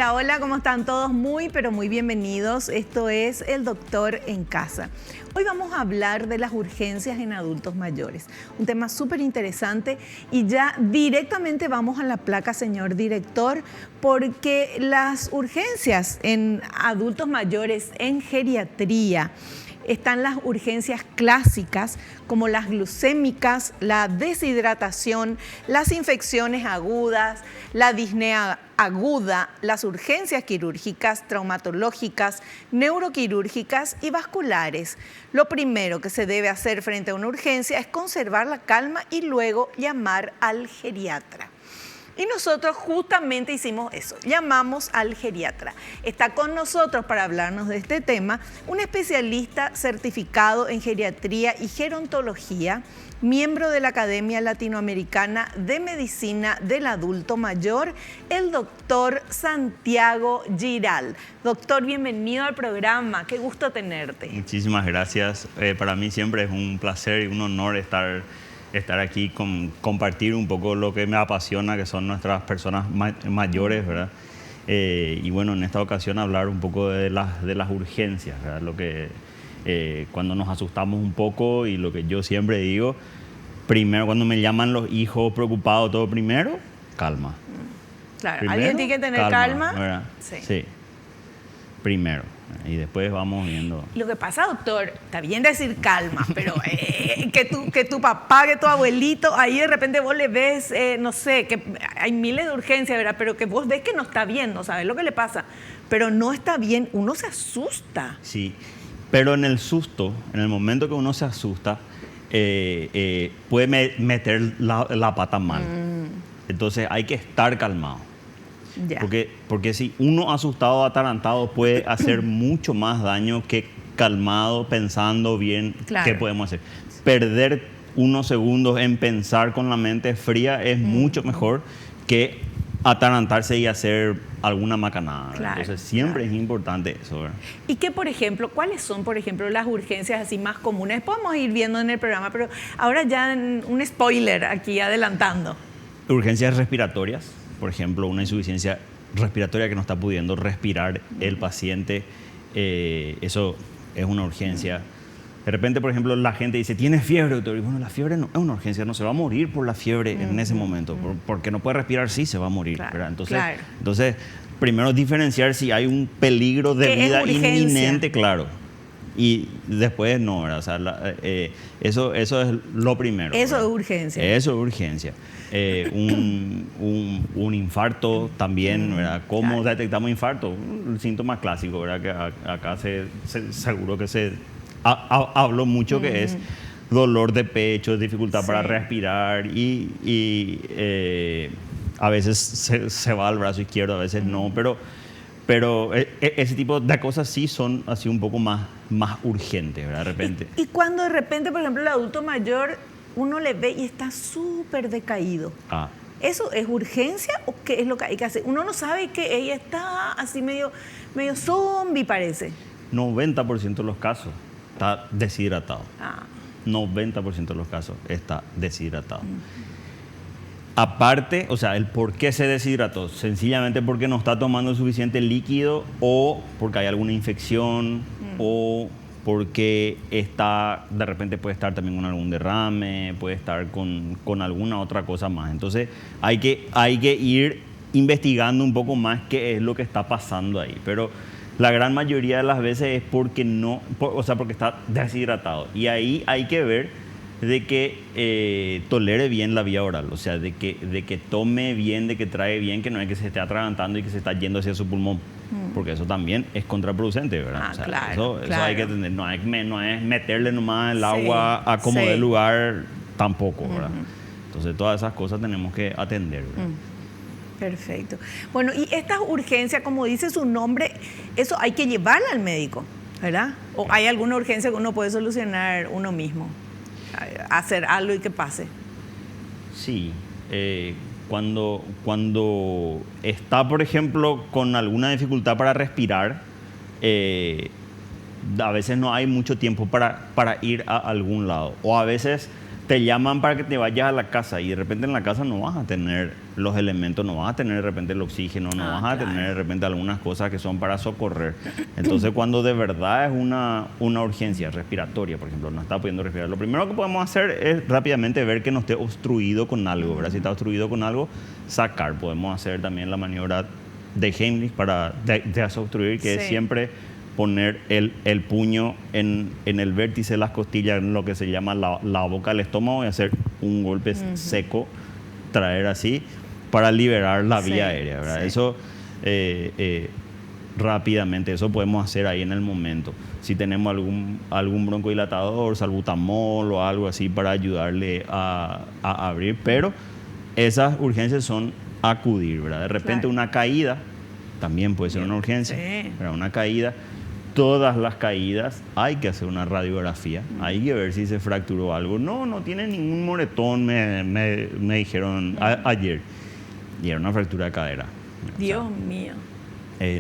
Hola, hola, ¿cómo están todos? Muy, pero muy bienvenidos. Esto es El Doctor en Casa. Hoy vamos a hablar de las urgencias en adultos mayores. Un tema súper interesante y ya directamente vamos a la placa, señor director, porque las urgencias en adultos mayores, en geriatría, están las urgencias clásicas como las glucémicas, la deshidratación, las infecciones agudas, la disnea aguda, las urgencias quirúrgicas, traumatológicas, neuroquirúrgicas y vasculares. Lo primero que se debe hacer frente a una urgencia es conservar la calma y luego llamar al geriatra. Y nosotros justamente hicimos eso, llamamos al geriatra. Está con nosotros para hablarnos de este tema un especialista certificado en geriatría y gerontología, miembro de la Academia Latinoamericana de Medicina del Adulto Mayor, el doctor Santiago Giral. Doctor, bienvenido al programa, qué gusto tenerte. Muchísimas gracias. Para mí siempre es un placer y un honor estar aquí, compartir un poco lo que me apasiona, que son nuestras personas mayores, ¿verdad? Y bueno, en esta ocasión hablar un poco de las urgencias, ¿verdad? Lo que, cuando nos asustamos un poco y lo que yo siempre digo, primero cuando me llaman los hijos preocupados, todo primero, calma. Claro, Primero, alguien tiene que tener calma. ¿verdad? Sí. Primero. Y después vamos viendo. Lo que pasa, doctor, está bien decir calma, pero que tu papá, que tu abuelito, ahí de repente vos le ves, no sé, que hay miles de urgencias, ¿verdad? Pero que vos ves que no está bien, no sabes lo que le pasa, pero no está bien, uno se asusta. Sí, pero en el susto, en el momento que uno se asusta, puede meter la pata mal. Entonces hay que estar calmado. Ya. Porque si uno asustado o atarantado puede hacer mucho más daño que calmado, pensando bien qué podemos hacer. Perder unos segundos en pensar con la mente fría es mucho mejor que atarantarse y hacer alguna macanada. Claro, entonces siempre es importante eso, ¿verdad? ¿Y qué, por ejemplo, cuáles son, por ejemplo, las urgencias así más comunes? Podemos ir viendo en el programa, pero ahora ya un spoiler aquí adelantando. Urgencias respiratorias. Por ejemplo, una insuficiencia respiratoria que no está pudiendo respirar el paciente, eso es una urgencia. De repente, por ejemplo, la gente dice, ¿tienes fiebre, doctor? Y bueno, la fiebre no es una urgencia, no se va a morir por la fiebre en ese momento, porque no puede respirar, sí se va a morir. Claro, entonces, primero diferenciar si hay un peligro de vida inminente, claro. Y después no, ¿verdad? O sea, eso es lo primero. Eso ¿verdad? es urgencia. Eso es urgencia. Un infarto también, ¿verdad? ¿Cómo detectamos infarto? El síntoma clásico, ¿verdad? Que acá seguro que se habló mucho, que es dolor de pecho, dificultad para respirar y a veces se va al brazo izquierdo, a veces no, pero ese tipo de cosas sí son así un poco más urgentes, ¿verdad? De repente. Y cuando de repente, por ejemplo, el adulto mayor, uno le ve y está súper decaído. ¿Eso es urgencia o qué es lo que hay que hacer? Uno no sabe que ella está así medio zombie, parece. 90% de los casos está deshidratado. 90% de los casos está deshidratado. Aparte, o sea, el por qué se deshidrató, sencillamente porque no está tomando suficiente líquido o porque hay alguna infección o porque de repente puede estar también con algún derrame, puede estar con alguna otra cosa más. Entonces hay que ir investigando un poco más qué es lo que está pasando ahí. Pero la gran mayoría de las veces es porque porque está deshidratado. Y ahí hay que ver de que tolere bien la vía oral, o sea, de que tome bien, de que trague bien, que no es que se esté atragantando y que se está yendo hacia su pulmón, porque eso también es contraproducente, ¿verdad? O sea, claro. Eso hay que entender, no es meterle nomás el agua a como dé lugar tampoco, ¿verdad? Entonces todas esas cosas tenemos que atender, ¿verdad? Perfecto. Bueno, y estas urgencias, como dice su nombre, eso hay que llevarla al médico, ¿verdad? ¿O hay alguna urgencia que uno puede solucionar uno mismo? Hacer algo y que pase. Sí, cuando está, por ejemplo, con alguna dificultad para respirar, a veces no hay mucho tiempo para ir a algún lado. O a veces te llaman para que te vayas a la casa y de repente en la casa no vas a tener los elementos, no vas a tener de repente el oxígeno, no vas a tener de repente algunas cosas que son para socorrer. Entonces, cuando de verdad es una urgencia respiratoria, por ejemplo, no está pudiendo respirar, lo primero que podemos hacer es rápidamente ver que no esté obstruido con algo, ¿verdad? Si está obstruido con algo, sacar. Podemos hacer también la maniobra de Heimlich para desobstruir, que es siempre poner el puño en el vértice de las costillas, en lo que se llama la boca del estómago, y hacer un golpe seco, traer así, para liberar la vía aérea, ¿verdad? Eso rápidamente, eso podemos hacer ahí en el momento. Si tenemos algún broncodilatador, salbutamol o algo así para ayudarle a abrir, pero esas urgencias son acudir, ¿verdad? De repente una caída también puede ser una urgencia, ¿verdad? Una caída. Todas las caídas hay que hacer una radiografía, hay que ver si se fracturó algo. No tiene ningún moretón, me dijeron ayer. Y era una fractura de cadera. Dios mío.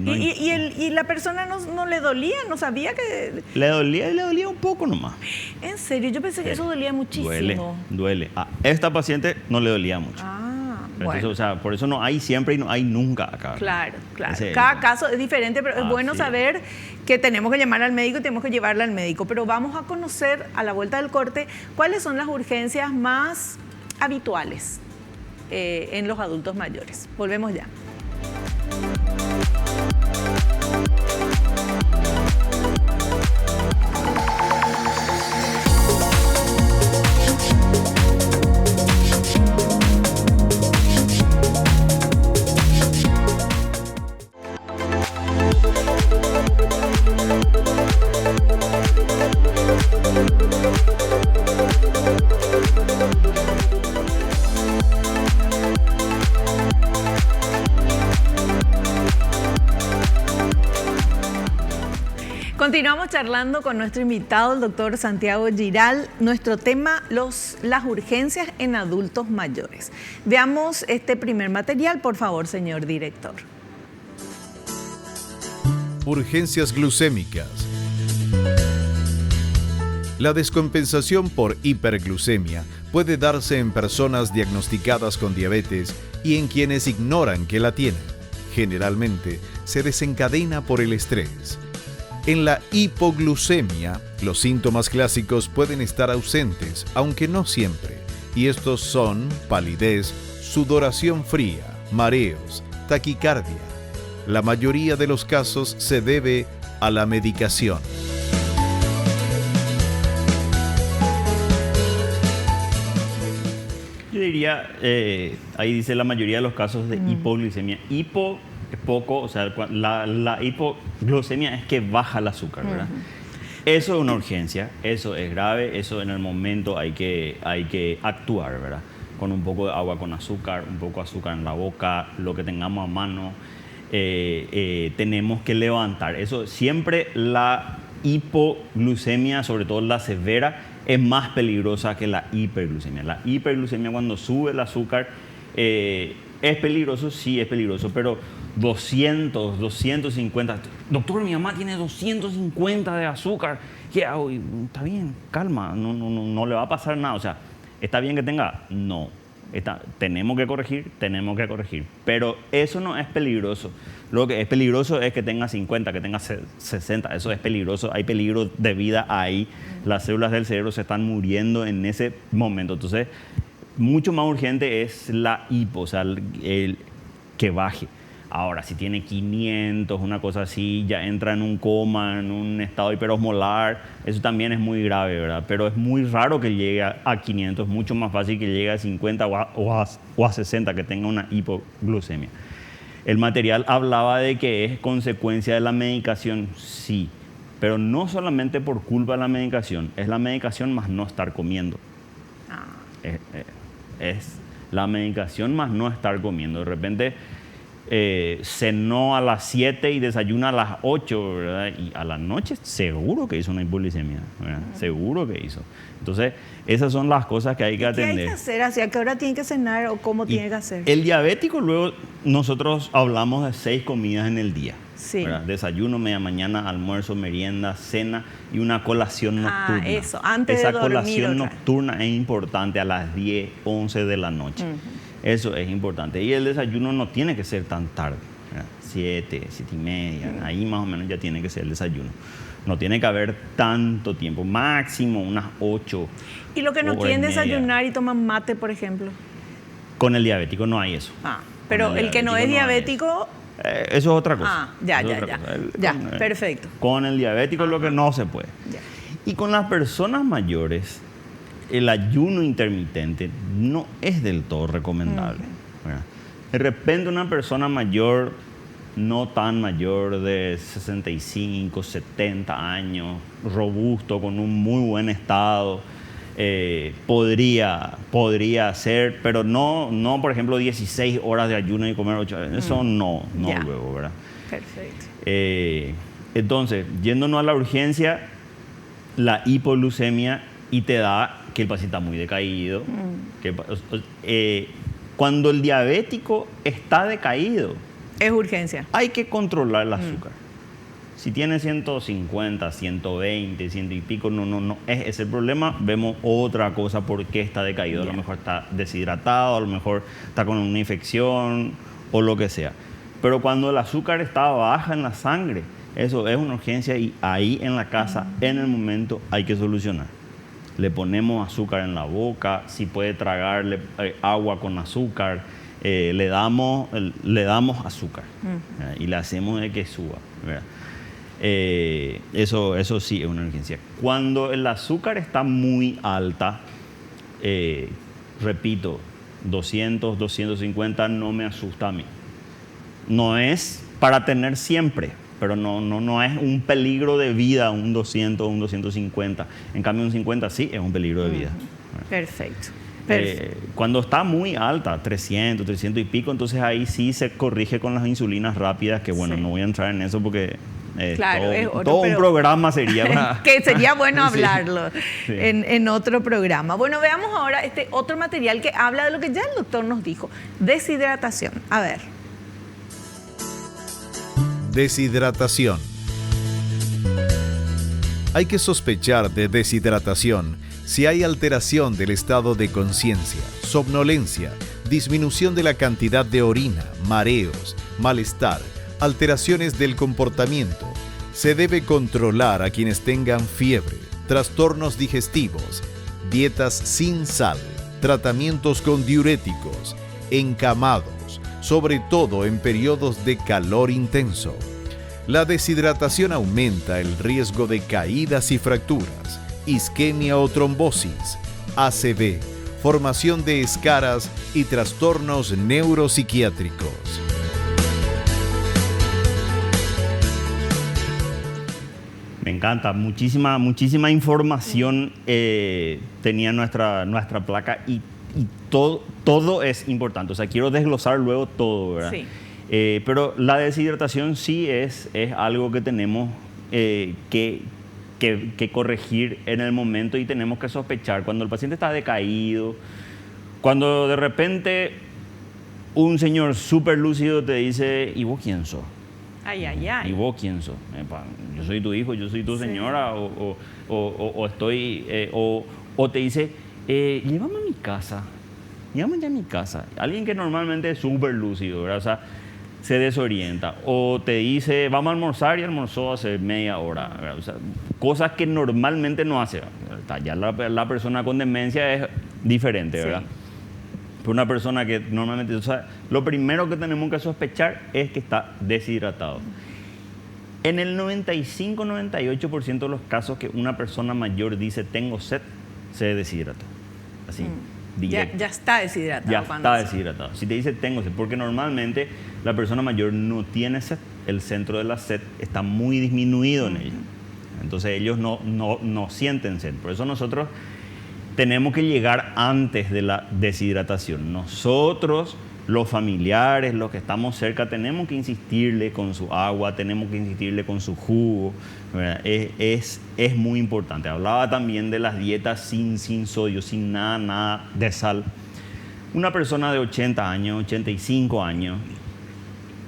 No, ¿Y la persona no le dolía? ¿No sabía que...? Le dolía un poco nomás. ¿En serio? Yo pensé que eso dolía muchísimo. Duele. A esta paciente no le dolía mucho. Bueno. Entonces, o sea, por eso no hay siempre y no hay nunca acá. Claro. Cada caso es diferente, pero es bueno saber que tenemos que llamar al médico y tenemos que llevarla al médico. Pero vamos a conocer a la vuelta del corte cuáles son las urgencias más habituales en los adultos mayores. Volvemos ya. Continuamos charlando con nuestro invitado, el doctor Santiago Giral. Nuestro tema, las urgencias en adultos mayores. Veamos este primer material, por favor, señor director. Urgencias glucémicas. La descompensación por hiperglucemia puede darse en personas diagnosticadas con diabetes y en quienes ignoran que la tienen. Generalmente se desencadena por el estrés. En la hipoglucemia, los síntomas clásicos pueden estar ausentes, aunque no siempre, y estos son palidez, sudoración fría, mareos, taquicardia. La mayoría de los casos se debe a la medicación. Yo diría, ahí dice la mayoría de los casos de hipoglucemia. Hipo es poco, o sea, la hipoglucemia es que baja el azúcar, ¿verdad? Eso es una urgencia, eso es grave, eso en el momento hay que actuar, ¿verdad? Con un poco de agua con azúcar, un poco de azúcar en la boca, lo que tengamos a mano, tenemos que levantar. Eso siempre, la hipoglucemia, sobre todo la severa, es más peligrosa que la hiperglucemia. La hiperglucemia, cuando sube el azúcar, ¿es peligroso? Sí, es peligroso, pero 200, 250. Doctor, mi mamá tiene 250 de azúcar. ¿Qué hago? Está bien, calma, no le va a pasar nada. O sea, ¿está bien que tenga? No. Tenemos que corregir. Pero eso no es peligroso. Lo que es peligroso es que tenga 50, que tenga 60. Eso es peligroso. Hay peligro de vida ahí. Las células del cerebro se están muriendo en ese momento. Entonces, mucho más urgente es la hipo, o sea, el que baje. Ahora, si tiene 500, una cosa así, ya entra en un coma, en un estado hiperosmolar, eso también es muy grave, ¿verdad? Pero es muy raro que llegue a 500, es mucho más fácil que llegue a 50 o a 60, que tenga una hipoglucemia. El material hablaba de que es consecuencia de la medicación, sí, pero no solamente por culpa de la medicación, es la medicación más no estar comiendo. Es la medicación más no estar comiendo. De repente cenó a las 7 y desayuna a las 8, ¿verdad? Y a la noche seguro que hizo una hipoglucemia, ¿verdad? Seguro que hizo. Entonces, esas son las cosas que hay que atender. ¿Qué hay que hacer? ¿Hacia qué hora tiene que cenar o cómo tiene que hacer? El diabético, luego nosotros hablamos de 6 comidas en el día. Sí. ¿verdad? Desayuno, media mañana, almuerzo, merienda, cena y una colación nocturna. Eso, antes de Esa dormir colación otra. nocturna es importante a las 10, 11 de la noche. Eso es importante. Y el desayuno no tiene que ser tan tarde, ¿verdad? 7, 7 y media, ahí más o menos ya tiene que ser el desayuno. No tiene que haber tanto tiempo, máximo unas 8. Y lo que no horas y quieren media. desayunar y toman mate, por ejemplo. Con el diabético no hay eso. Pero Con el que no es hay diabético... eso es otra cosa. Ya, Eso es ya, otra ya. cosa. Ya, perfecto. Con el diabético es lo que no se puede. Ya. Y con las personas mayores, el ayuno intermitente no es del todo recomendable. ¿Verdad? De repente una persona mayor, no tan mayor, de 65, 70 años, robusto, con un muy buen estado, podría hacer, pero no, por ejemplo, 16 horas de ayuno y comer 8 horas. Eso no Ya. luego, ¿verdad? Perfecto. Entonces, yéndonos a la urgencia, la hipoglucemia y te da que el paciente está muy decaído. Cuando el diabético está decaído, Es urgencia. hay que controlar el azúcar. Si tiene 150, 120, 100 y pico, no es ese el problema. Vemos otra cosa por qué está decaído. A lo mejor está deshidratado, a lo mejor está con una infección o lo que sea. Pero cuando el azúcar está baja en la sangre, eso es una urgencia y ahí en la casa, en el momento, hay que solucionar. Le ponemos azúcar en la boca, si puede tragarle agua con azúcar, le damos azúcar y le hacemos de que suba, ¿verdad? Eso sí es una urgencia. Cuando el azúcar está muy alta, repito, 200, 250 no me asusta a mí. No es para tener siempre, pero no es un peligro de vida un 200 o un 250. En cambio, un 50 sí es un peligro de vida. Perfecto. Cuando está muy alta, 300, 300 y pico, entonces ahí sí se corrige con las insulinas rápidas, que bueno, Sí. no voy a entrar en eso porque Claro, es otro, todo un pero- programa sería que sería bueno Sí. hablarlo Sí. en otro programa. Bueno, veamos ahora este otro material que habla de lo que ya el doctor nos dijo, deshidratación. A ver. Deshidratación. Hay que sospechar de deshidratación si hay alteración del estado de conciencia, somnolencia, disminución de la cantidad de orina, mareos, malestar, alteraciones del comportamiento. Se debe controlar a quienes tengan fiebre, trastornos digestivos, dietas sin sal, tratamientos con diuréticos, encamados, sobre todo en periodos de calor intenso. La deshidratación aumenta el riesgo de caídas y fracturas, isquemia o trombosis, ACV, formación de escaras y trastornos neuropsiquiátricos. Me encanta, muchísima información tenía nuestra placa y todo es importante. O sea, quiero desglosar luego todo, ¿verdad? Sí. Pero la deshidratación sí es algo que tenemos que corregir en el momento y tenemos que sospechar. Cuando el paciente está decaído, cuando de repente un señor súper lúcido te dice, ¿y vos quién sos? Ay, ay, ¿Y ay. vos quién sos? Yo soy tu hijo, yo soy tu Sí. señora, o estoy, o te dice, llévame a mi casa, llévame ya a mi casa. Alguien que normalmente es súper lúcido, ¿verdad? O sea, se desorienta. O te dice, vamos a almorzar y almorzó hace media hora, ¿verdad? O sea, cosas que normalmente no hace. Ya la persona con demencia es diferente, Sí. ¿verdad? Pero una persona que normalmente, o sea, lo primero que tenemos que sospechar es que está deshidratado. En el 95-98% de los casos que una persona mayor dice tengo sed, se deshidrata. Así, directo. Ya está deshidratado. Ya cuando está se- deshidratado. Si te dice tengo sed, porque normalmente la persona mayor no tiene sed, el centro de la sed está muy disminuido en ella. Entonces ellos no sienten sed. Por eso nosotros tenemos que llegar antes de la deshidratación. Nosotros, los familiares, los que estamos cerca, tenemos que insistirle con su agua, tenemos que insistirle con su jugo, ¿verdad? Es muy importante. Hablaba también de las dietas sin sodio, sin nada de sal. Una persona de 80 años, 85 años,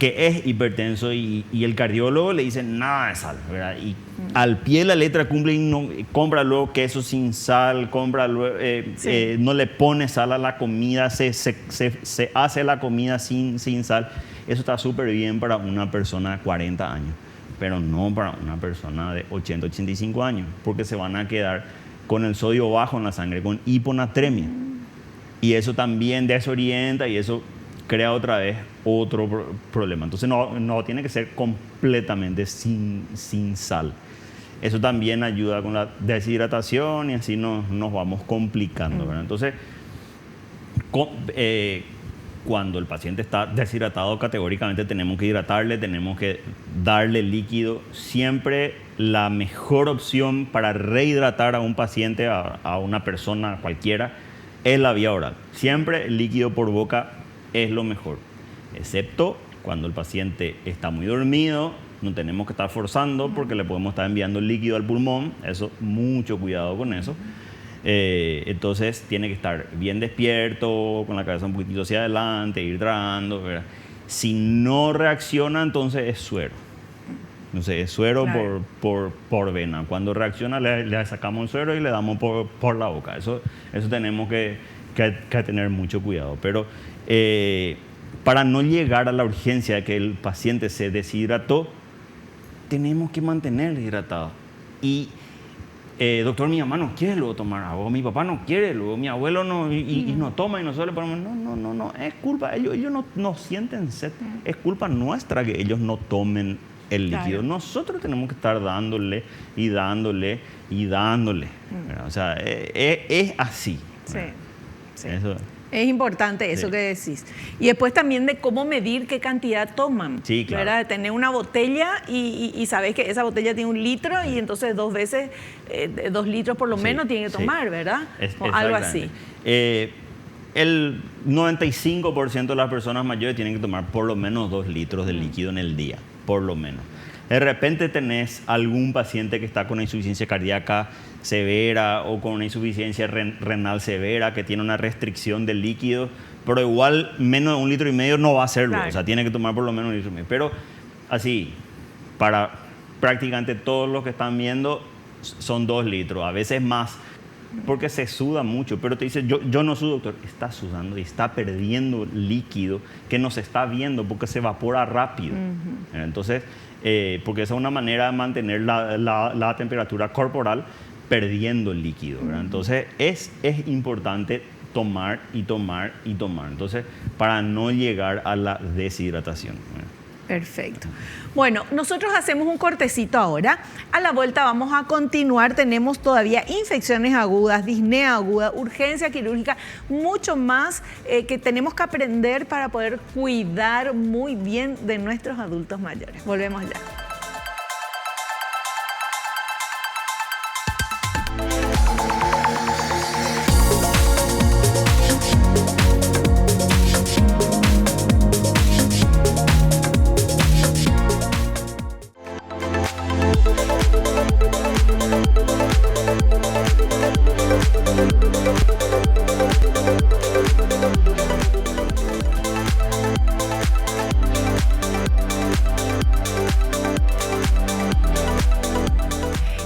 que es hipertenso y el cardiólogo le dice nada de sal, ¿verdad? Y al pie de la letra cumple y no, compra luego queso sin sal, no le pone sal a la comida, se hace la comida sin sal. Eso está súper bien para una persona de 40 años, pero no para una persona de 80, 85 años, porque se van a quedar con el sodio bajo en la sangre, con hiponatremia. Y eso también desorienta y eso crea otra vez otro problema. Entonces no tiene que ser completamente sin sal. Eso también ayuda con la deshidratación y así nos vamos complicando, ¿verdad? Entonces, cuando el paciente está deshidratado, categóricamente tenemos que hidratarle, tenemos que darle líquido. Siempre la mejor opción para rehidratar a un paciente, a una persona cualquiera, es la vía oral. Siempre el líquido por boca es lo mejor, excepto cuando el paciente está muy dormido, no tenemos que estar forzando porque le podemos estar enviando el líquido al pulmón, eso, mucho cuidado con eso. Entonces tiene que estar bien despierto, con la cabeza un poquitito hacia adelante, ir tragando, ¿verdad? Si no reacciona, entonces es suero. Entonces es suero, claro, por vena. Cuando reacciona le sacamos el suero y le damos por la boca. Eso tenemos que tener mucho cuidado. Pero para no llegar a la urgencia de que el paciente se deshidrató, tenemos que mantenerle hidratado. Y doctor, mi mamá no quiere luego tomar agua, mi papá no quiere, luego mi abuelo no, y no toma y nosotros le ponemos, no, es culpa, ellos no sienten sed, es culpa nuestra que ellos no tomen el líquido. Claro. Nosotros tenemos que estar dándole y dándole y dándole. O sea, es así. Sí. Eso. Es importante eso que decís. Y después también de cómo medir qué cantidad toman. Sí, claro. ¿Verdad? De tener una botella y sabés que esa botella tiene 1 litro y entonces 2 veces, 2 litros por lo menos tiene que tomar, ¿verdad? O algo así. El 95% de las personas mayores tienen que tomar por lo menos 2 litros de líquido en el día, por lo menos. De repente tenés algún paciente que está con una insuficiencia cardíaca severa o con una insuficiencia renal severa que tiene una restricción del líquido, pero igual menos de 1,5 litros no va a hacerlo. Claro. O sea, tiene que tomar por lo menos 1,5 litros. Pero así, para prácticamente todos los que están viendo, son 2 litros, a veces más, porque se suda mucho. Pero te dice, yo no sudo, doctor. Está sudando y está perdiendo líquido que no se está viendo porque se evapora rápido. Entonces, porque esa es una manera de mantener la temperatura corporal perdiendo el líquido, ¿verdad? Entonces es importante tomar y tomar y tomar, entonces para no llegar a la deshidratación, ¿verdad? Perfecto. Bueno, nosotros hacemos un cortecito ahora. A la vuelta vamos a continuar. Tenemos todavía infecciones agudas, disnea aguda, urgencia quirúrgica, mucho más que tenemos que aprender para poder cuidar muy bien de nuestros adultos mayores. Volvemos ya.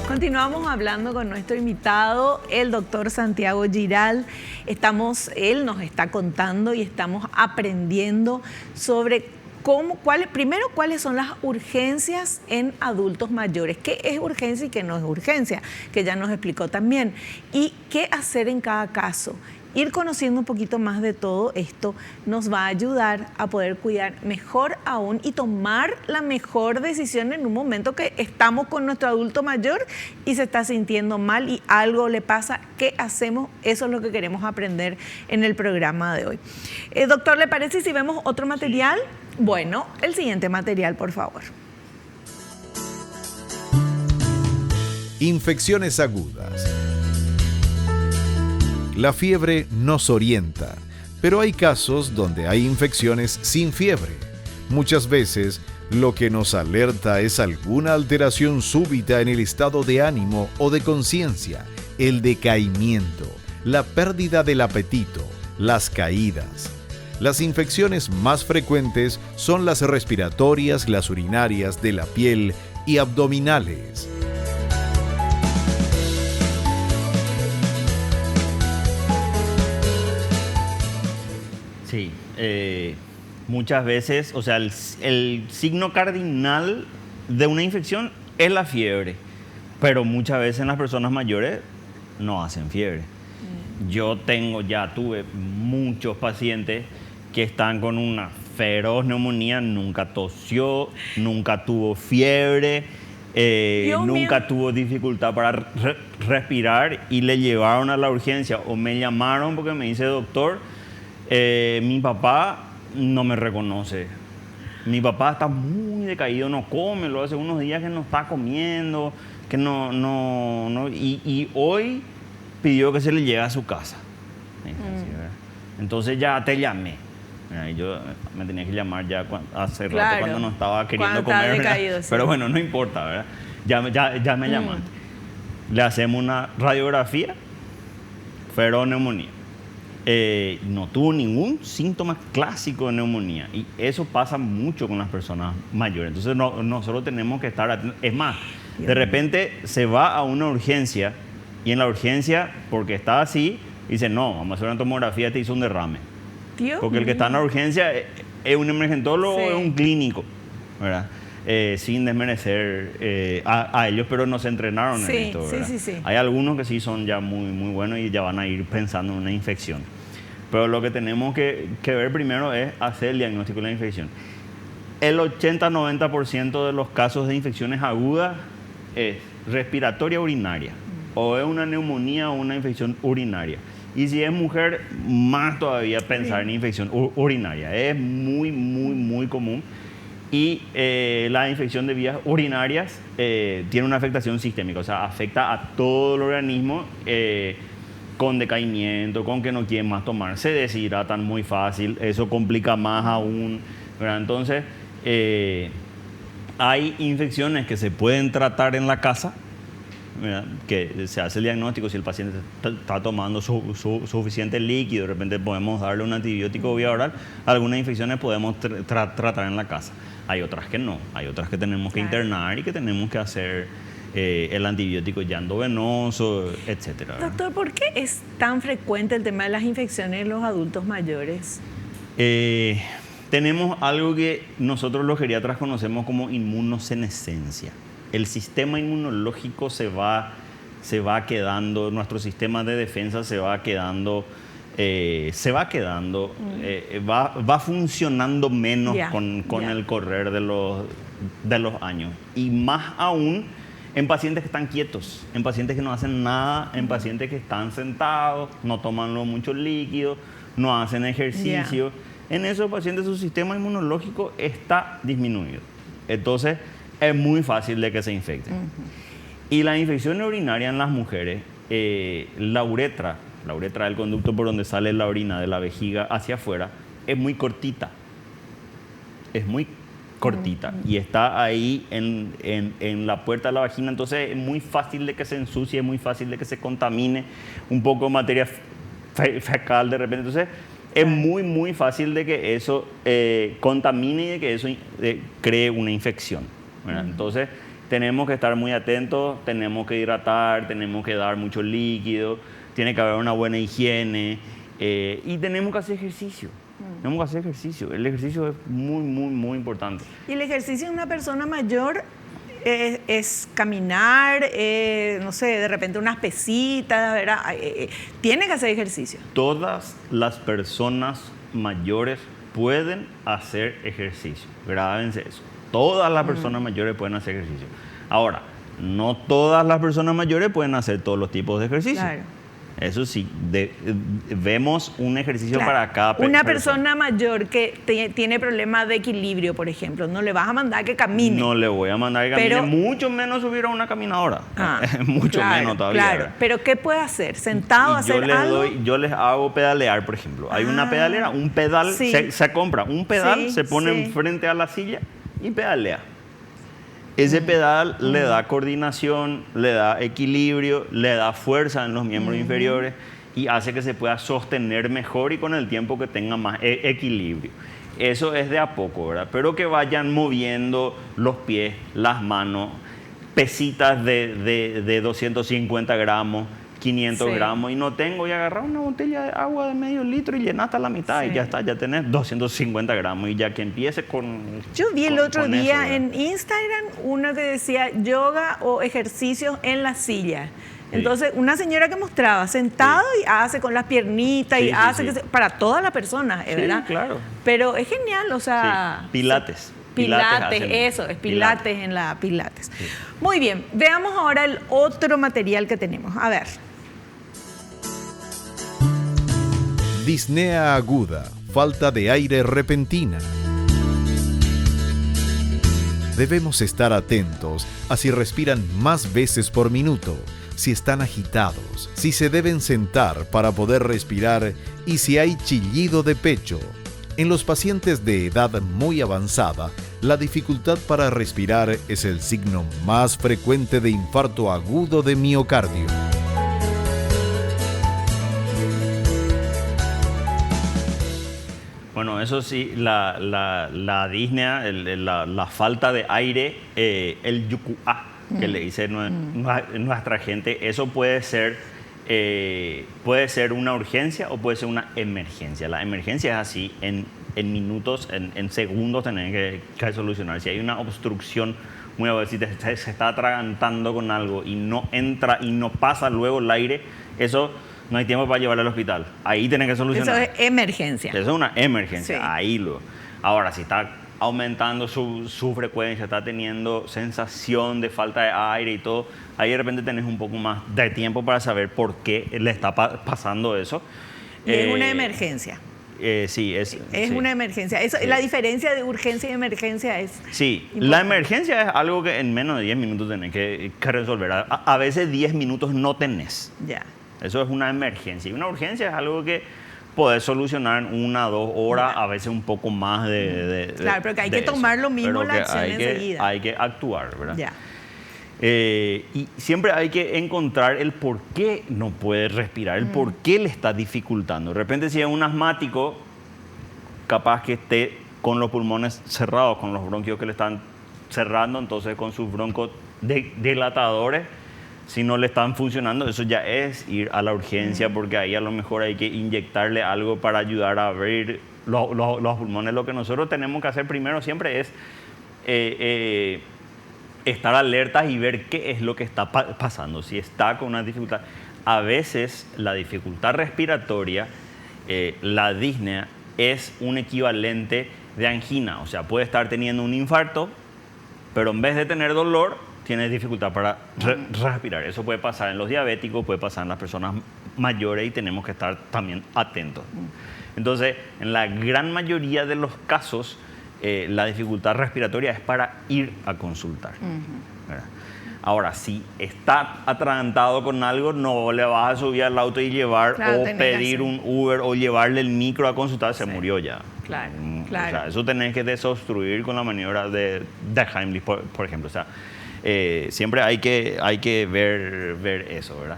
Continuamos hablando con nuestro invitado, el doctor Santiago Giral. Él nos está contando y estamos aprendiendo sobre primero, cuáles son las urgencias en adultos mayores. ¿Qué es urgencia y qué no es urgencia? Que ya nos explicó también. Y qué hacer en cada caso. Ir conociendo un poquito más de todo esto nos va a ayudar a poder cuidar mejor aún y tomar la mejor decisión en un momento que estamos con nuestro adulto mayor y se está sintiendo mal y algo le pasa. ¿Qué hacemos? Eso es lo que queremos aprender en el programa de hoy. Doctor, ¿le parece si vemos otro material? Sí. Bueno, el siguiente material, por favor. Infecciones agudas. La fiebre nos orienta, pero hay casos donde hay infecciones sin fiebre. Muchas veces, lo que nos alerta es alguna alteración súbita en el estado de ánimo o de conciencia, el decaimiento, la pérdida del apetito, las caídas. Las infecciones más frecuentes son las respiratorias, las urinarias, de la piel y abdominales. Sí, muchas veces, o sea, el signo cardinal de una infección es la fiebre, pero muchas veces en las personas mayores no hacen fiebre. Tuve muchos pacientes que están con una feroz neumonía, nunca tosió, nunca tuvo fiebre, nunca tuvo dificultad para respirar y le llevaron a la urgencia o me llamaron porque me dice, doctor, mi papá no me reconoce. Mi papá está muy decaído, no come, lo hace unos días que no está comiendo, que y hoy pidió que se le llegue a su casa. Entonces ya te llamé. Yo me tenía que llamar ya hace rato cuando no estaba queriendo comer. Decaído, sí. Pero bueno, no importa, ¿verdad? Ya me llamaste. Le hacemos una radiografía, feroz neumonía. No tuvo ningún síntoma clásico de neumonía y eso pasa mucho con las personas mayores. Entonces nosotros tenemos que estar atentos. Es más, de repente se va a una urgencia y en la urgencia, porque está así, dice, no, vamos a hacer una tomografía, te hizo un derrame. Porque el que está en la urgencia es un emergentólogo, es un clínico, ¿verdad? Sin desmerecer a ellos, pero no se entrenaron en esto, ¿verdad? Sí. Hay algunos que sí son ya muy, muy buenos y ya van a ir pensando en una infección. Pero lo que tenemos que ver primero es hacer el diagnóstico de la infección. El 80-90% de los casos de infecciones agudas es respiratoria urinaria, o es una neumonía o una infección urinaria. Y si es mujer, más todavía pensar en infección urinaria. Es muy, muy, muy común. Y la infección de vías urinarias tiene una afectación sistémica, o sea, afecta a todo el organismo con decaimiento, con que no quieren más tomar, se deshidratan muy fácil, eso complica más aún, ¿verdad? Entonces, hay infecciones que se pueden tratar en la casa, ¿verdad? Que se hace el diagnóstico, si el paciente está tomando suficiente líquido, de repente podemos darle un antibiótico vía oral. Algunas infecciones podemos tratar en la casa. Hay otras que no, hay otras que tenemos que internar y que tenemos que hacer el antibiótico ya endovenoso, etcétera. Doctor, ¿por qué es tan frecuente el tema de las infecciones en los adultos mayores? Tenemos algo que nosotros los geriatras conocemos como inmunosenescencia. El sistema inmunológico se va quedando, nuestro sistema de defensa se va quedando, va funcionando menos con el correr de los años. Y más aún en pacientes que están quietos, en pacientes que no hacen nada, en pacientes que están sentados, no toman mucho líquido, no hacen ejercicio. En esos pacientes su sistema inmunológico está disminuido. Entonces, es muy fácil de que se infecten. Y la infección urinaria en las mujeres, la uretra del conducto por donde sale la orina de la vejiga hacia afuera, es muy cortita. Es muy cortita. Y está ahí en la puerta de la vagina, entonces es muy fácil de que se ensucie, es muy fácil de que se contamine un poco de materia fecal de repente. Entonces, es muy, muy fácil de que eso contamine y de que eso cree una infección, ¿verdad? Entonces, tenemos que estar muy atentos, tenemos que hidratar, tenemos que dar mucho líquido, tiene que haber una buena higiene y tenemos que hacer ejercicio. Tenemos que hacer ejercicio. El ejercicio es muy, muy, muy importante. ¿Y el ejercicio en una persona mayor es caminar, no sé, de repente unas pesitas, ¿verdad? Tiene que hacer ejercicio? Todas las personas mayores pueden hacer ejercicio. Grábense eso. Todas las personas mayores pueden hacer ejercicio. Ahora, no todas las personas mayores pueden hacer todos los tipos de ejercicio. Claro. Eso sí, vemos un ejercicio para cada persona. Una persona mayor que tiene problemas de equilibrio, por ejemplo, no le vas a mandar que camine. No le voy a mandar que camine, mucho menos subir a una caminadora. Mucho menos todavía. Claro, pero ¿qué puede hacer? ¿Sentado hacer algo? Yo les hago pedalear, por ejemplo. Hay una pedalera, un pedal, se compra un pedal, se pone enfrente a la silla y pedalea. Ese pedal le da coordinación, le da equilibrio, le da fuerza en los miembros inferiores y hace que se pueda sostener mejor y con el tiempo que tenga más equilibrio. Eso es de a poco, ¿verdad? Pero que vayan moviendo los pies, las manos, pesitas de 250 gramos, 500 gramos, y no tengo, y agarrar una botella de agua de medio litro y llenar hasta la mitad, y ya está, ya tenés 250 gramos, y ya que empiece con... Yo vi el otro día eso, en Instagram uno que decía yoga o ejercicios en la silla. Entonces, una señora que mostraba sentado y hace con las piernitas y hace que para todas las personas, ¿verdad? Sí, claro. Pero es genial, o sea... Pilates. Pilates, eso, es Pilates en la Pilates. Sí. Muy bien, veamos ahora el otro material que tenemos. A ver. Disnea aguda, falta de aire repentina. Debemos estar atentos a si respiran más veces por minuto, si están agitados, si se deben sentar para poder respirar y si hay chillido de pecho. En los pacientes de edad muy avanzada, la dificultad para respirar es el signo más frecuente de infarto agudo de miocardio. Bueno, eso sí, la disnea, la falta de aire, el yucuá, que le dice nuestra gente, eso puede ser una urgencia o puede ser una emergencia. La emergencia es así, en minutos, en segundos tenés que solucionar. Si hay una obstrucción, muy a ver, si se está atragantando con algo y no entra y no pasa luego el aire, eso no hay tiempo para llevarlo al hospital. Ahí tenés que solucionar. Eso es emergencia. Eso es una emergencia, sí. Ahí lo. Ahora, si está aumentando su frecuencia, está teniendo sensación de falta de aire y todo, ahí de repente tenés un poco más de tiempo para saber por qué le está pasando eso. Y es una emergencia. Sí, es una emergencia. Eso, la diferencia de urgencia y emergencia es... Sí, importante. La emergencia es algo que en menos de 10 minutos tenés que resolver. A veces 10 minutos no tenés. Ya. Eso es una emergencia. Y una urgencia es algo que podés solucionar en 1 o 2 horas, a veces un poco más claro, pero que hay que tomar lo mismo la acción enseguida. Hay que actuar, ¿verdad? Ya. Y siempre hay que encontrar el por qué no puede respirar, el por qué le está dificultando. De repente, si es un asmático, capaz que esté con los pulmones cerrados, con los bronquios que le están cerrando, entonces con sus broncos dilatadores, si no le están funcionando, eso ya es ir a la urgencia, porque ahí a lo mejor hay que inyectarle algo para ayudar a abrir los pulmones. Lo que nosotros tenemos que hacer primero siempre es estar alertas y ver qué es lo que está pasando, si está con una dificultad. A veces la dificultad respiratoria, la disnea, es un equivalente de angina, o sea, puede estar teniendo un infarto, pero en vez de tener dolor, tiene dificultad para respirar. Eso puede pasar en los diabéticos, puede pasar en las personas mayores y tenemos que estar también atentos. Entonces, en la gran mayoría de los casos, la dificultad respiratoria es para ir a consultar. Ahora, si está atragantado con algo, no le vas a subir al auto y llevar, claro, o pedir un Uber o llevarle el micro a consultar, se murió ya. Claro, claro. O sea, eso tenés que desobstruir con la maniobra de Heimlich, por ejemplo. O sea, siempre hay que ver eso, ¿verdad?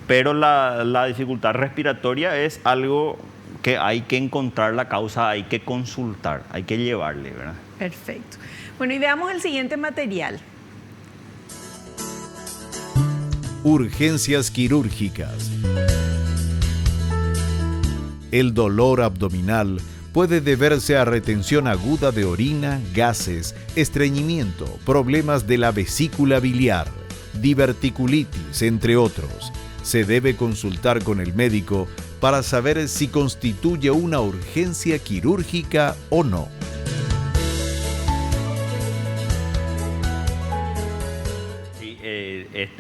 Pero la dificultad respiratoria es algo que hay que encontrar la causa, hay que consultar, hay que llevarle, ¿verdad? Perfecto. Bueno, y veamos el siguiente material. Urgencias quirúrgicas. El dolor abdominal puede deberse a retención aguda de orina, gases, estreñimiento, problemas de la vesícula biliar, diverticulitis, entre otros. Se debe consultar con el médico para saber si constituye una urgencia quirúrgica o no. Sí,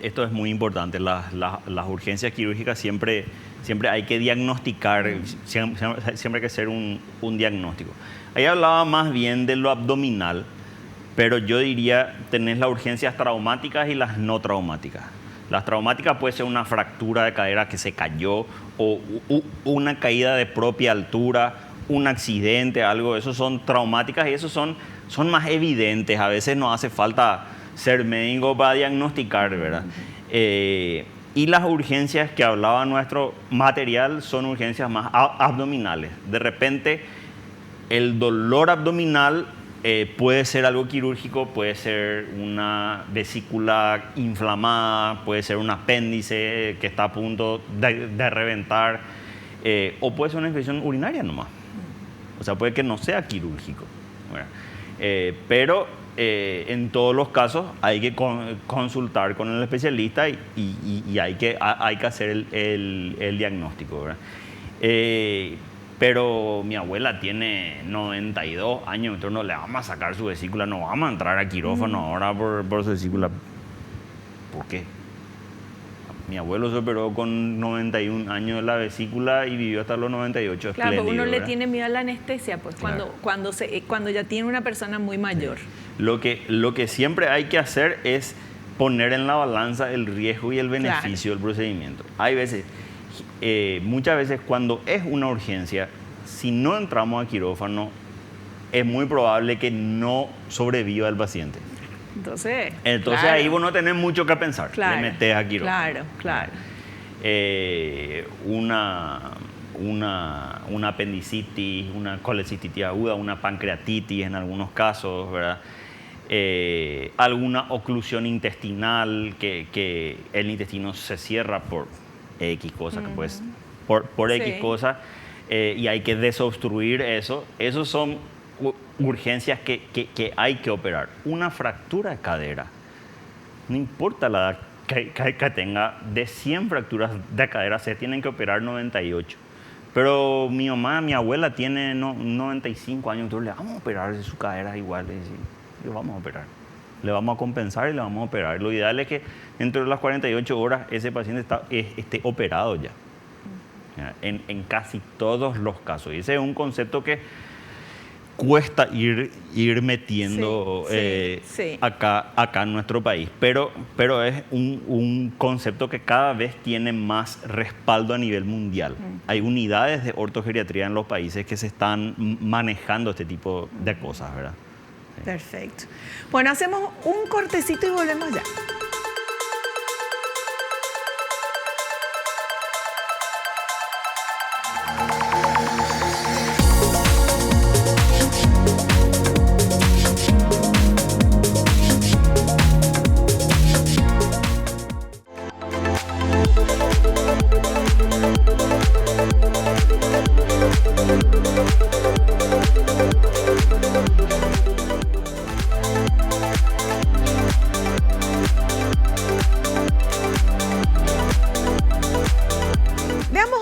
esto es muy importante. Las urgencias quirúrgicas siempre hay que diagnosticar, siempre hay que hacer un diagnóstico. Ahí hablaba más bien de lo abdominal, pero yo diría, tenés las urgencias traumáticas y las no traumáticas. Las traumáticas puede ser una fractura de cadera que se cayó o una caída de propia altura, un accidente, algo. Esos son traumáticas y esos son más evidentes. A veces no hace falta ser médico para diagnosticar, ¿verdad? Y Y las urgencias que hablaba nuestro material son urgencias más abdominales. De repente, el dolor abdominal puede ser algo quirúrgico, puede ser una vesícula inflamada, puede ser un apéndice que está a punto de reventar, o puede ser una infección urinaria nomás. O sea, puede que no sea quirúrgico. Pero en todos los casos hay que consultar con el especialista y hay que hacer el diagnóstico, ¿verdad? Pero mi abuela tiene 92 años, entonces no le vamos a sacar su vesícula, no vamos a entrar a quirófano ahora por su vesícula. ¿Por qué? Mi abuelo se operó con 91 años de la vesícula y vivió hasta los 98. Claro, porque uno ¿verdad? le tiene miedo a la anestesia, pues, Claro. cuando ya tiene una persona muy mayor. Lo que siempre hay que hacer es poner en la balanza el riesgo y el beneficio del procedimiento. Hay veces, muchas veces cuando es una urgencia, si no entramos a quirófano, es muy probable que no sobreviva el paciente. Entonces Entonces claro, ahí vos no tenés mucho que pensar, claro, le metés a quirófano. Claro. Una apendicitis, una colecistitis aguda, una pancreatitis en algunos casos, ¿verdad? Alguna oclusión intestinal, que el intestino se cierra por X cosa, que pues, por X Sí. cosa, y hay que desobstruir eso. Esos son urgencias que hay que operar. Una fractura de cadera, no importa la edad que tenga, de 100 fracturas de cadera se tienen que operar 98. Pero mi mamá, mi abuela tiene 95 años, entonces le vamos a operar su cadera igual. Le vamos a operar. Le vamos a compensar y le vamos a operar. Lo ideal es que dentro de las 48 horas ese paciente esté operado ya. En casi todos los casos. Y ese es un concepto que cuesta ir metiendo Sí. acá en nuestro país, pero es un concepto que cada vez tiene más respaldo a nivel mundial. Hay unidades de ortogeriatría en los países que se están manejando este tipo de cosas, ¿verdad? Perfecto. Bueno, hacemos un cortecito y volvemos ya.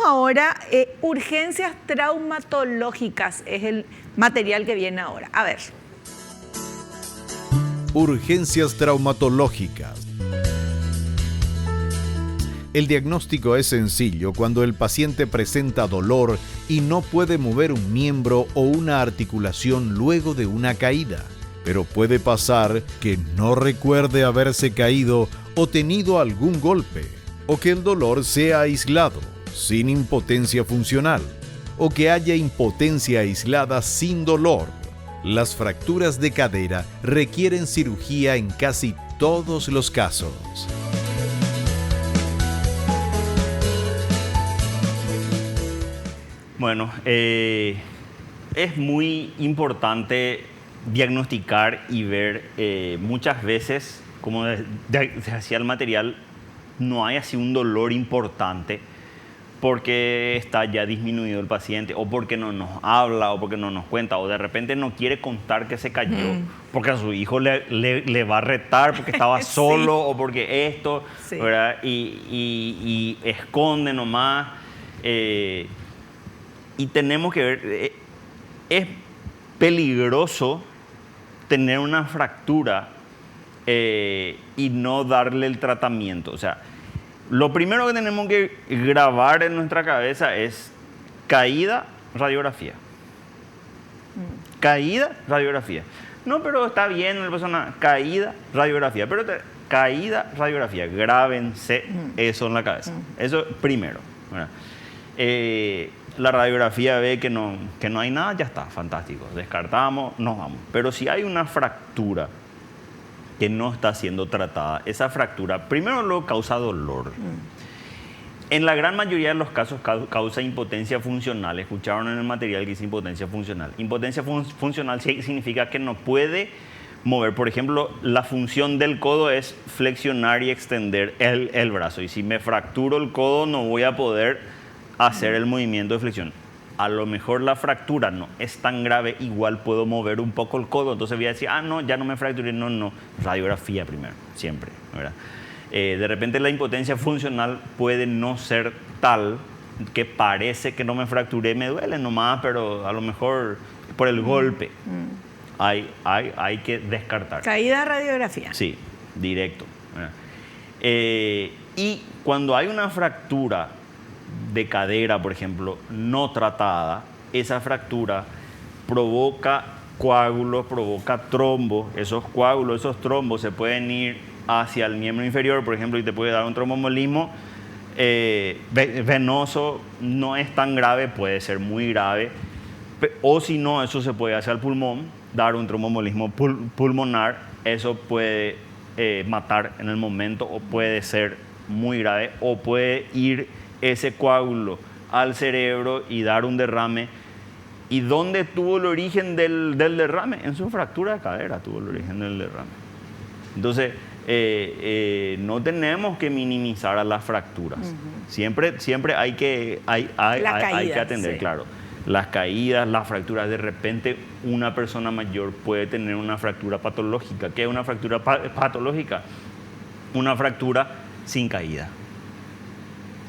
Ahora, urgencias traumatológicas es el material que viene ahora. A ver. Urgencias traumatológicas. El diagnóstico es sencillo cuando el paciente presenta dolor y no puede mover un miembro o una articulación luego de una caída. Pero puede pasar que no recuerde haberse caído o tenido algún golpe, o que el dolor sea aislado, sin impotencia funcional, o que haya impotencia aislada sin dolor. Las fracturas de cadera requieren cirugía en casi todos los casos. Bueno, es muy importante diagnosticar y ver muchas veces, como decía el material, no hay así un dolor importante porque está ya disminuido el paciente, o porque no nos habla, o porque no nos cuenta, o de repente no quiere contar que se cayó, porque a su hijo le va a retar porque estaba solo, Sí. o porque esto, Sí. ¿verdad? Y esconde nomás. Y tenemos que ver, es peligroso tener una fractura y no darle el tratamiento. O sea, lo primero que tenemos que grabar en nuestra cabeza es caída, radiografía. Caída, radiografía. No, pero está bien la persona. Caída, radiografía. Pero caída, radiografía. Grábense eso en la cabeza. Eso primero, ¿verdad? La radiografía ve que no hay nada, ya está, fantástico. Descartamos, nos vamos. Pero si hay una fractura que no está siendo tratada, esa fractura primero lo causa dolor. En la gran mayoría de los casos causa impotencia funcional. Escucharon en el material que dice impotencia funcional. Impotencia funcional significa que no puede mover. Por ejemplo, la función del codo es flexionar y extender el brazo. Y si me fracturo el codo, no voy a poder hacer el movimiento de flexión. A lo mejor la fractura no es tan grave, igual puedo mover un poco el codo. Entonces voy a decir, no, ya no me fracturé. No. Radiografía primero, siempre, ¿verdad? De repente la impotencia funcional puede no ser tal que parece que no me fracturé, me duele nomás, pero a lo mejor por el golpe hay que descartar. Caída, radiografía. Sí, directo. Y cuando hay una fractura de cadera, por ejemplo, no tratada, esa fractura provoca coágulos, provoca trombos. Esos coágulos, esos trombos se pueden ir hacia el miembro inferior, por ejemplo, y te puede dar un tromboembolismo venoso. No es tan grave, puede ser muy grave, o si no, eso se puede hacia el pulmón, dar un tromboembolismo pulmonar. Eso puede matar en el momento, o puede ser muy grave, o puede ir ese coágulo al cerebro y dar un derrame. ¿Y dónde tuvo el origen del derrame? En su fractura de cadera tuvo el origen del derrame. Entonces, no tenemos que minimizar a las fracturas. Siempre hay que atender, sí. Claro. Las caídas, las fracturas. De repente, una persona mayor puede tener una fractura patológica. ¿Qué es una fractura patológica? Una fractura sin caída.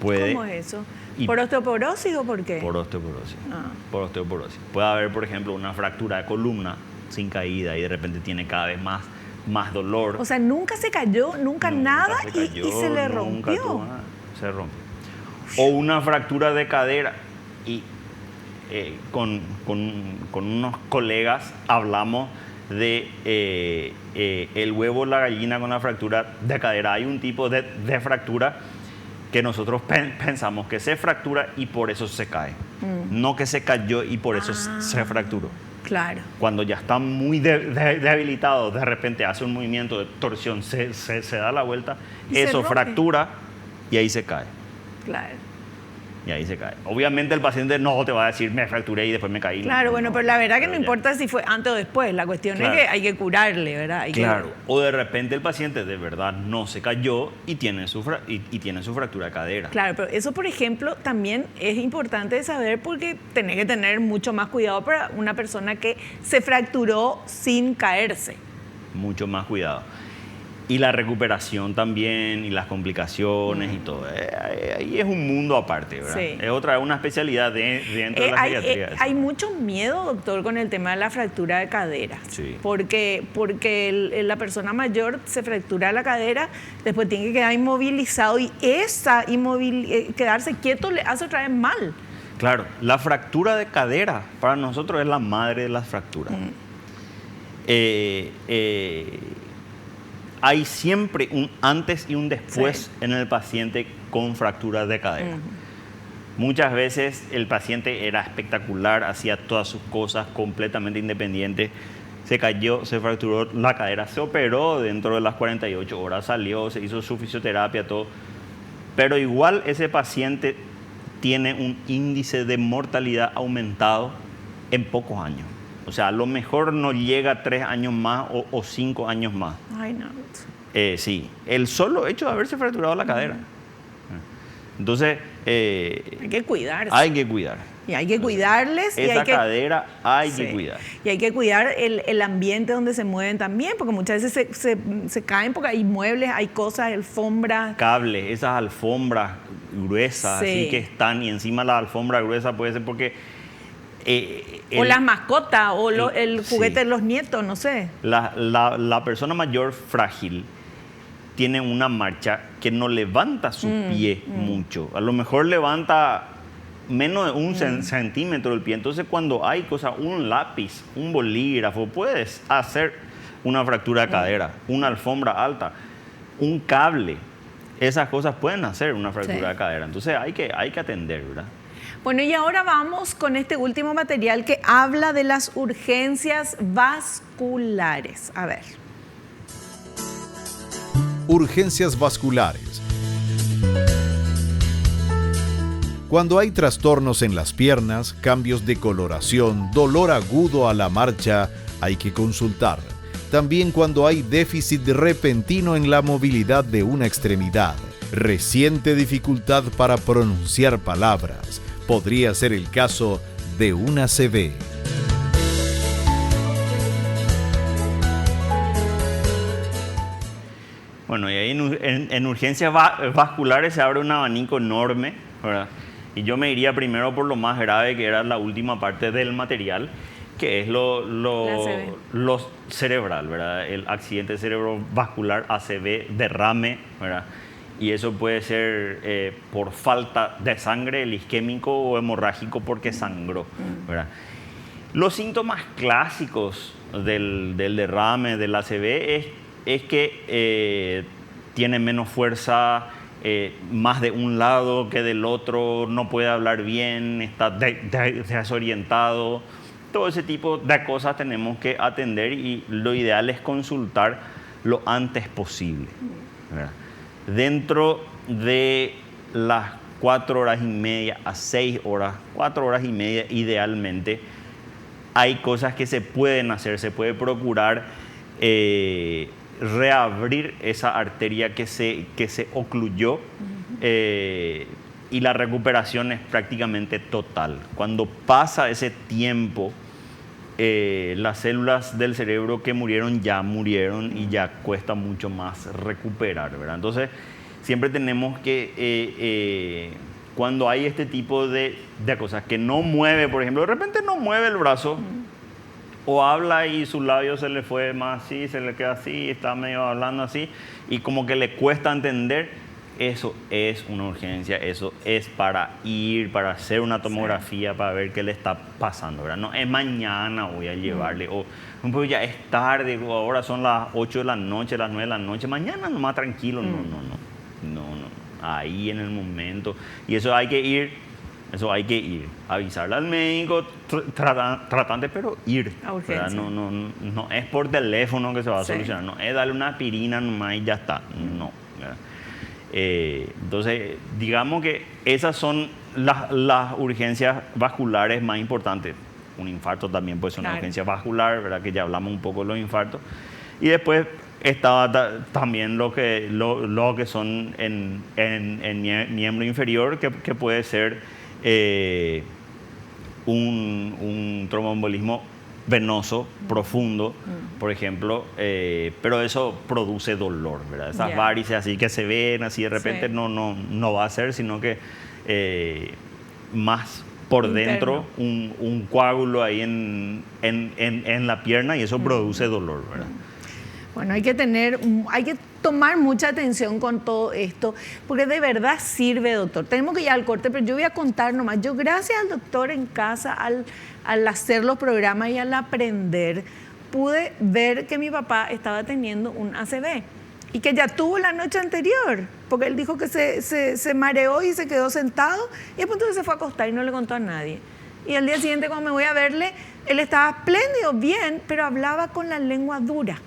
¿Cómo es eso? ¿Por osteoporosis o por qué? Por osteoporosis. Por osteoporosis. Puede haber, por ejemplo, una fractura de columna sin caída y de repente tiene cada vez más dolor. O sea, nunca se cayó, nunca nada y se le rompió. Se rompió. O una fractura de cadera. Y con unos colegas hablamos de el huevo, la gallina con la fractura de cadera. Hay un tipo de fractura que nosotros pensamos que se fractura y por eso se cae. No que se cayó y por eso se fracturó. Claro. Cuando ya está muy debilitado, de repente hace un movimiento de torsión, se da la vuelta, eso fractura y ahí se cae. Claro. Y ahí se cae. Obviamente el paciente no te va a decir, me fracturé y después me caí. Claro, bueno, pero la verdad que no importa si fue antes o después. La cuestión es que hay que curarle, ¿verdad? O de repente el paciente de verdad no se cayó y tiene su fractura de cadera. Claro, pero eso, por ejemplo, también es importante de saber porque tenés que tener mucho más cuidado para una persona que se fracturó sin caerse. Mucho más cuidado. Y la recuperación también, y las complicaciones y todo. Ahí es un mundo aparte, ¿verdad? Sí. Es una especialidad dentro de la pediatría. Hay mucho miedo, doctor, con el tema de la fractura de cadera. Sí. Porque la persona mayor se fractura la cadera, después tiene que quedar inmovilizado y quedarse quieto le hace otra vez mal. Claro, la fractura de cadera para nosotros es la madre de las fracturas. Hay siempre un antes y un después en el paciente con fractura de cadera. Muchas veces el paciente era espectacular, hacía todas sus cosas completamente independiente. Se cayó, se fracturó la cadera, se operó dentro de las 48 horas, salió, se hizo su fisioterapia, todo. Pero igual ese paciente tiene un índice de mortalidad aumentado en pocos años. O sea, a lo mejor no llega a 3 años más o 5 años más. Ay, no. Sí, el solo hecho de haberse fracturado la cadera. Entonces... hay que cuidarse. Hay que cuidar. Y hay que cuidarles. Esa cadera hay que cuidar. Y hay que cuidar el ambiente donde se mueven también, porque muchas veces se caen porque hay muebles, hay cosas, alfombras. Cables, esas alfombras gruesas, así que están, y encima la alfombra gruesa puede ser porque... o las mascotas, o el juguete de los nietos, no sé. La persona mayor frágil tiene una marcha que no levanta su pie mucho. A lo mejor levanta menos de un centímetro del pie. Entonces, cuando hay cosas, un lápiz, un bolígrafo, puedes hacer una fractura de cadera, una alfombra alta, un cable. Esas cosas pueden hacer una fractura de cadera. Entonces, hay que atender, ¿verdad? Bueno, y ahora vamos con este último material que habla de las urgencias vasculares. A ver. Urgencias vasculares. Cuando hay trastornos en las piernas, cambios de coloración, dolor agudo a la marcha, hay que consultar. También cuando hay déficit repentino en la movilidad de una extremidad, reciente dificultad para pronunciar palabras, podría ser el caso de una ACV. Bueno, y ahí en urgencias vasculares se abre un abanico enorme, ¿verdad? Y yo me iría primero por lo más grave, que era la última parte del material, que es lo cerebral, ¿verdad? El accidente cerebrovascular, ACV, derrame, ¿verdad? Y eso puede ser por falta de sangre, el isquémico o hemorrágico porque sangró, ¿verdad? Los síntomas clásicos del derrame, del ACV, es que tiene menos fuerza, más de un lado que del otro, no puede hablar bien, está desorientado. Todo ese tipo de cosas tenemos que atender y lo ideal es consultar lo antes posible, ¿verdad? Dentro de las 4 horas y media a 6 horas, 4 horas y media idealmente, hay cosas que se pueden hacer, se puede procurar reabrir esa arteria que se ocluyó y la recuperación es prácticamente total. Cuando pasa ese tiempo, las células del cerebro que murieron ya murieron y ya cuesta mucho más recuperar, ¿verdad? Entonces, siempre tenemos que, cuando hay este tipo de cosas, que no mueve, por ejemplo, de repente no mueve el brazo, o habla y su labio se le fue más así, se le queda así, está medio hablando así, y como que le cuesta entender, eso es una urgencia, eso es para ir, para hacer una tomografía, para ver qué le está pasando, ¿verdad? No es mañana voy a llevarle, o pues ya es tarde, o ahora son las 8 de la noche, las 9 de la noche, mañana nomás tranquilo, no, ahí en el momento, y eso hay que ir, avisarle al médico tratante, pero ir, a urgencia. No es por teléfono que se va a solucionar, no es darle una aspirina nomás y ya está, no, ¿verdad? Entonces, digamos que esas son las urgencias vasculares más importantes. Un infarto también puede ser una urgencia vascular, ¿verdad? Que ya hablamos un poco de los infartos. Y después estaba también lo que son en miembro inferior, que puede ser un tromboembolismo venoso profundo, por ejemplo, pero eso produce dolor, ¿verdad? Esas varices así que se ven así de repente no va a ser, sino que más por interno. Dentro un coágulo ahí en la pierna y eso produce dolor, ¿verdad? Bueno, hay que tomar mucha atención con todo esto, porque de verdad sirve, doctor. Tenemos que ir al corte, pero yo voy a contar nomás. Yo, gracias al doctor en casa, al hacer los programas y al aprender, pude ver que mi papá estaba teniendo un ACV y que ya tuvo la noche anterior, porque él dijo que se mareó y se quedó sentado y después entonces se fue a acostar y no le contó a nadie. Y al día siguiente, cuando me voy a verle, él estaba espléndido, bien, pero hablaba con la lengua dura.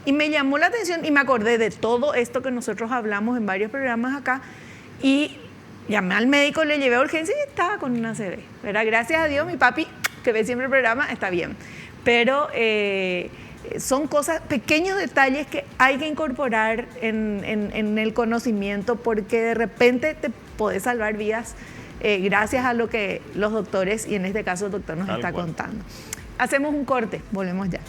Y me llamó la atención y me acordé de todo esto que nosotros hablamos en varios programas acá y llamé al médico, le llevé a urgencia y estaba con una ACV, ¿verdad? Gracias a Dios, mi papi, que ve siempre el programa, está bien. Pero son cosas, pequeños detalles que hay que incorporar en el conocimiento porque de repente te podés salvar vidas gracias a lo que los doctores, y en este caso el doctor nos está contando. Hacemos un corte, volvemos ya.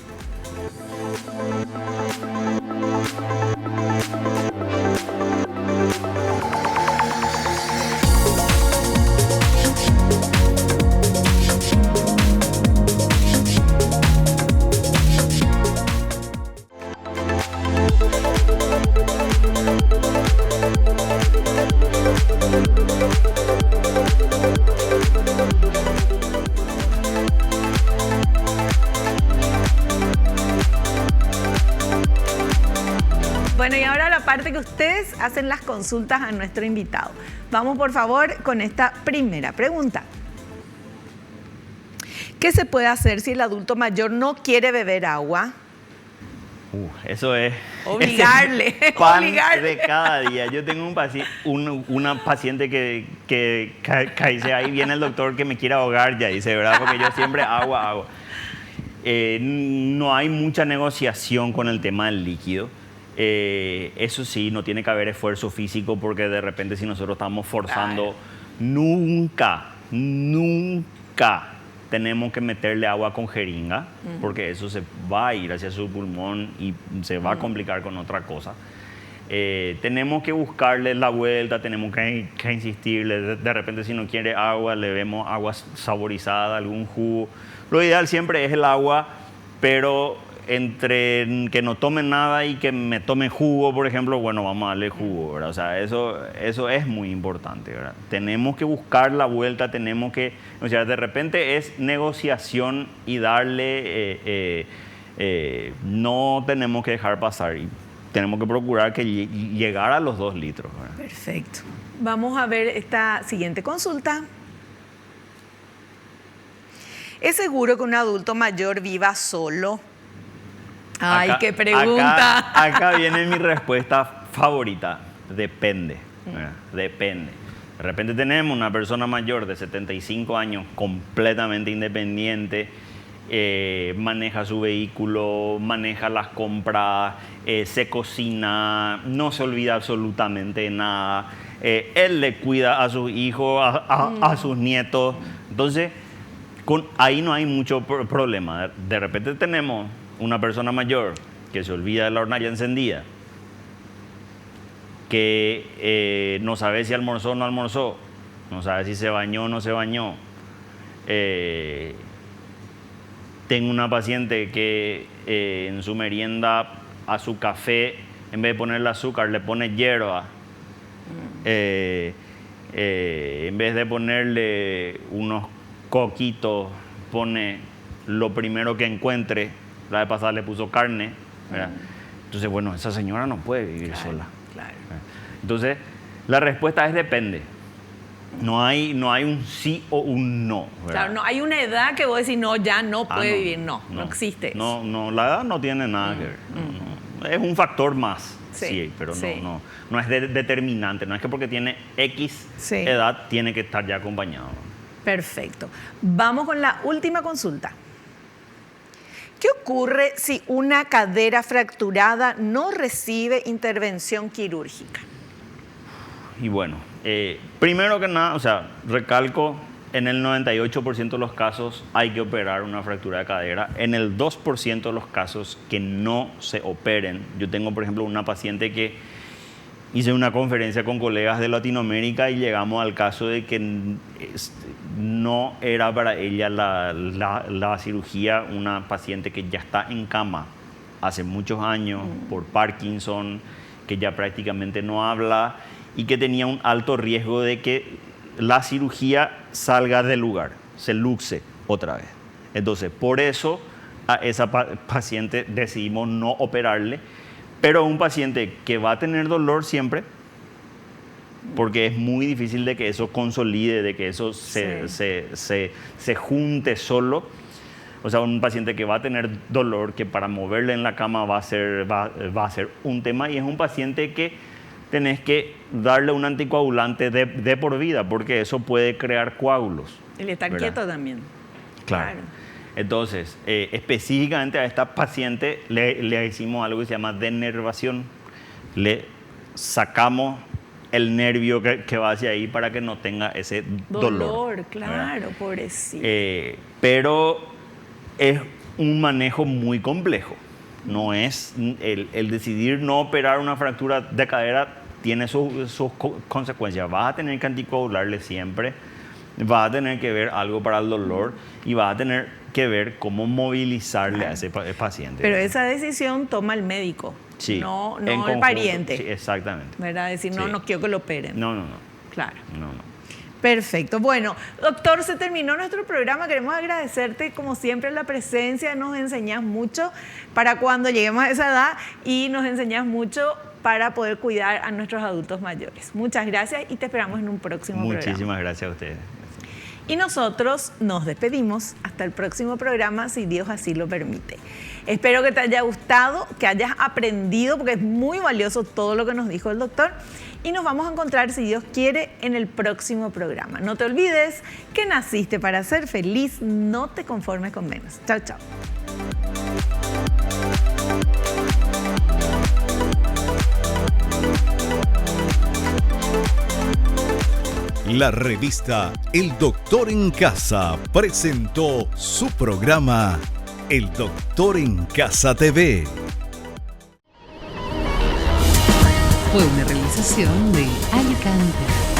Bueno, y ahora la parte que ustedes hacen las consultas a nuestro invitado. Vamos, por favor, con esta primera pregunta. ¿Qué se puede hacer si el adulto mayor no quiere beber agua? Eso es... Obligarle, ese pan obligarle. de cada día. Yo tengo una paciente que dice, ahí viene el doctor que me quiere ahogar, ya dice, ¿verdad? Porque yo siempre hago. No hay mucha negociación con el tema del líquido. Eso sí, no tiene que haber esfuerzo físico porque de repente si nosotros estamos forzando, nunca tenemos que meterle agua con jeringa porque eso se va a ir hacia su pulmón y se va a complicar con otra cosa. Tenemos que buscarle la vuelta, tenemos que insistirle. De repente si no quiere agua, le vemos agua saborizada, algún jugo. Lo ideal siempre es el agua, pero entre que no tome nada y que me tome jugo, por ejemplo, bueno, vamos a darle jugo, ¿verdad? O sea, eso es muy importante, ¿verdad? Tenemos que buscar la vuelta, o sea, de repente es negociación y darle, no tenemos que dejar pasar y tenemos que procurar que llegar a los 2 litros, ¿verdad? Perfecto. Vamos a ver esta siguiente consulta. ¿Es seguro que un adulto mayor viva solo? Ay, qué pregunta. Acá viene mi respuesta favorita. Depende. Depende. De repente tenemos una persona mayor de 75 años completamente independiente, maneja su vehículo, maneja las compras, se cocina, no se olvida absolutamente de nada. Él le cuida a sus hijos, a sus nietos. Entonces, ahí no hay mucho problema. De repente tenemos una persona mayor que se olvida de la hornalla encendida, que no sabe si almorzó o no almorzó, no sabe si se bañó o no se bañó. Tengo una paciente que en su merienda a su café, en vez de ponerle azúcar, le pone hierba. En vez de ponerle unos coquitos, pone lo primero que encuentre. La vez pasada le puso carne, ¿verdad? Entonces, bueno, esa señora no puede vivir sola. Claro. Entonces, la respuesta es depende. No hay un sí o un no, ¿verdad? Claro, no hay una edad que vos decís, no, ya no puede vivir. No existe eso. No, la edad no tiene nada que ver. No. Es un factor más, sí, pero no es determinante. No es que porque tiene X edad tiene que estar ya acompañado. Perfecto. Vamos con la última consulta. ¿Qué ocurre si una cadera fracturada no recibe intervención quirúrgica? Y bueno, primero que nada, o sea, recalco, en el 98% de los casos hay que operar una fractura de cadera. En el 2% de los casos que no se operen, yo tengo, por ejemplo, una paciente que hice una conferencia con colegas de Latinoamérica y llegamos al caso de que no era para ella la cirugía, una paciente que ya está en cama hace muchos años por Parkinson, que ya prácticamente no habla y que tenía un alto riesgo de que la cirugía salga del lugar, se luxe otra vez. Entonces, por eso a esa paciente decidimos no operarle, pero un paciente que va a tener dolor siempre, porque es muy difícil de que eso consolide, de que eso se junte solo. O sea, un paciente que va a tener dolor, que para moverle en la cama va a ser un tema, y es un paciente que tenés que darle un anticoagulante de por vida, porque eso puede crear coágulos. El estar quieto también. Claro. Entonces, específicamente a esta paciente le hicimos algo que se llama denervación. Le sacamos el nervio que va hacia ahí para que no tenga ese dolor. Claro, pobrecito. Pero es un manejo muy complejo. No es el decidir no operar una fractura de cadera, tiene sus consecuencias. Vas a tener que anticoagularle siempre, vas a tener que ver algo para el dolor y vas a tener que ver cómo movilizarle a ese paciente. Pero esa decisión toma el médico, no el pariente. Sí, exactamente. ¿Verdad? Decir, no quiero que lo operen. No. Claro. No. Perfecto. Bueno, doctor, se terminó nuestro programa. Queremos agradecerte, como siempre, la presencia. Nos enseñas mucho para cuando lleguemos a esa edad y nos enseñas mucho para poder cuidar a nuestros adultos mayores. Muchas gracias y te esperamos en un próximo programa. Muchísimas gracias a ustedes. Y nosotros nos despedimos hasta el próximo programa, si Dios así lo permite. Espero que te haya gustado, que hayas aprendido, porque es muy valioso todo lo que nos dijo el doctor. Y nos vamos a encontrar, si Dios quiere, en el próximo programa. No te olvides que naciste para ser feliz, no te conformes con menos. Chao, chao. La revista El Doctor en Casa presentó su programa El Doctor en Casa TV. Fue una realización de Alicante.